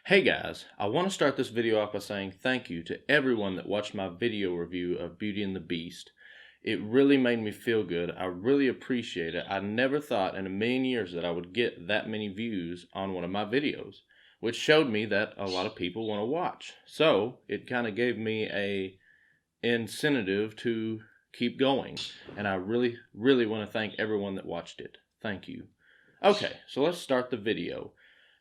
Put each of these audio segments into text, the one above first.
Hey guys, I want to start this video off by saying thank you to everyone that watched my video review of Beauty and the Beast. It really made me feel good. I really appreciate it. I never thought in a million years that I would get that many views on one of my videos, which showed me that a lot of people want to watch. So it kind of gave me a incentive to keep going, and I really want to thank everyone that watched it. Thank you. Okay, so let's start the video.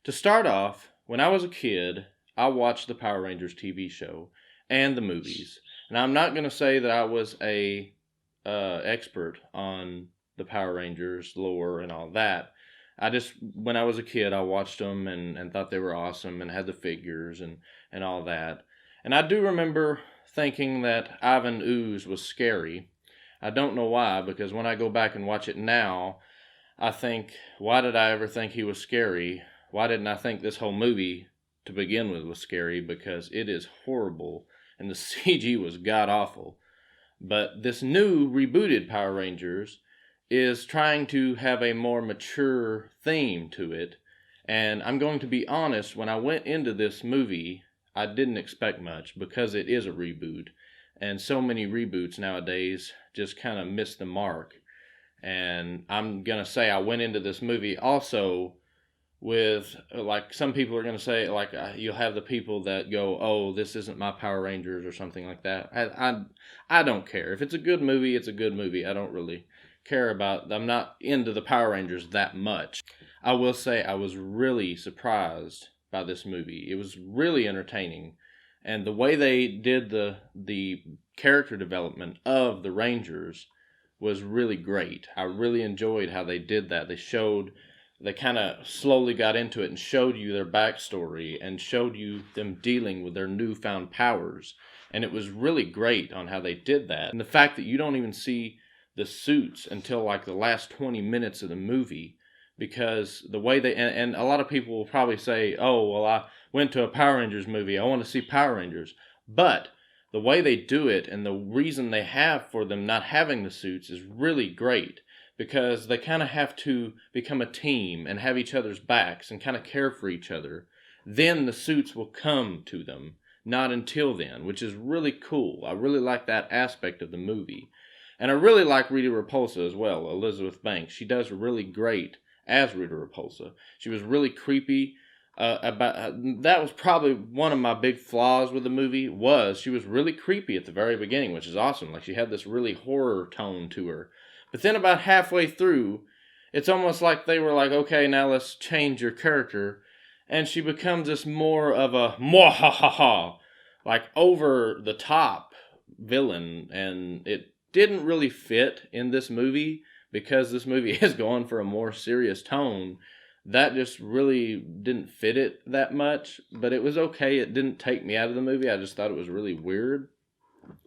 To start off, when I was a kid, I watched the Power Rangers TV show and the movies. And I'm not going to say that I was a expert on the Power Rangers lore and all that. When I was a kid, I watched them and thought they were awesome and had the figures and all that. And I do remember thinking that Ivan Ooze was scary. I don't know why, because when I go back and watch it now, I think, why did I ever think he was scary? Why didn't I think this whole movie to begin with was scary? Because it is horrible and the CG was god-awful. But this new rebooted Power Rangers is trying to have a more mature theme to it. And I'm going to be honest, when I went into this movie, I didn't expect much because it is a reboot. And so many reboots nowadays just kind of miss the mark. And I'm going to say I went into this movie also with, like, some people are going to say, like, you'll have the people that go, oh, this isn't my Power Rangers or something like that. I don't care. If it's a good movie, it's a good movie. I don't really care about, I'm not into the Power Rangers that much. I will say I was really surprised by this movie. It was really entertaining. And the way they did the character development of the Rangers was really great. I really enjoyed how they did that. They kind of slowly got into it and showed you their backstory and showed you them dealing with their newfound powers. And it was really great on how they did that. And the fact that you don't even see the suits until like the last 20 minutes of the movie, because the way and a lot of people will probably say, oh, well, I went to a Power Rangers movie, I want to see Power Rangers. But the way they do it and the reason they have for them not having the suits is really great. Because they kind of have to become a team and have each other's backs and kind of care for each other. Then the suits will come to them, not until then, which is really cool. I really like that aspect of the movie. And I really like Rita Repulsa as well, Elizabeth Banks. She does really great as Rita Repulsa. She was really creepy. That was probably one of my big flaws with the movie, was she was really creepy at the very beginning, which is awesome. Like, she had this really horror tone to her. But then about halfway through, it's almost like they were like, okay, now let's change your character. And she becomes this more of a mwahaha, like over the top villain. And it didn't really fit in this movie because this movie is going for a more serious tone. That just really didn't fit it that much. But it was okay. It didn't take me out of the movie. I just thought it was really weird.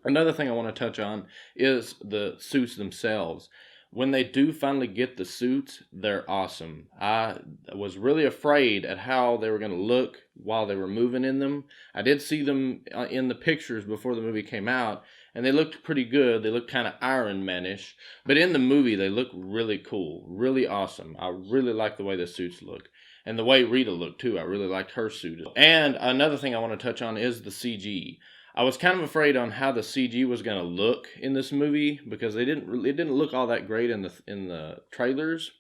Another thing I want to touch on is the suits themselves. When they do finally get the suits, they're awesome. I was really afraid at how they were going to look while they were moving in them. I did see them in the pictures before the movie came out, and they looked pretty good. They looked kind of Iron Man-ish. But in the movie, they look really cool, really awesome. I really like the way the suits look. And the way Rita looked, too. I really liked her suit. And another thing I want to touch on is the CG. I was kind of afraid on how the CG was going to look in this movie because it didn't look all that great in the trailers.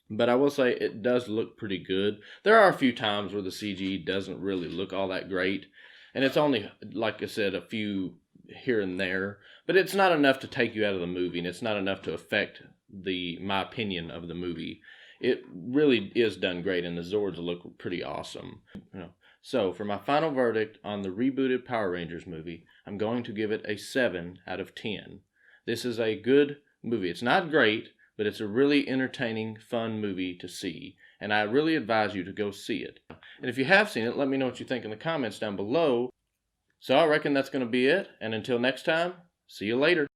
But I will say it does look pretty good. There are a few times where the CG doesn't really look all that great, and it's only, like I said, a few here and there. But it's not enough to take you out of the movie, and it's not enough to affect my opinion of the movie. It really is done great, and the Zords look pretty awesome. So, for my final verdict on the rebooted Power Rangers movie, I'm going to give it a 7 out of 10. This is a good movie. It's not great, but it's a really entertaining, fun movie to see. And I really advise you to go see it. And if you have seen it, let me know what you think in the comments down below. So I reckon that's going to be it. And until next time, see you later.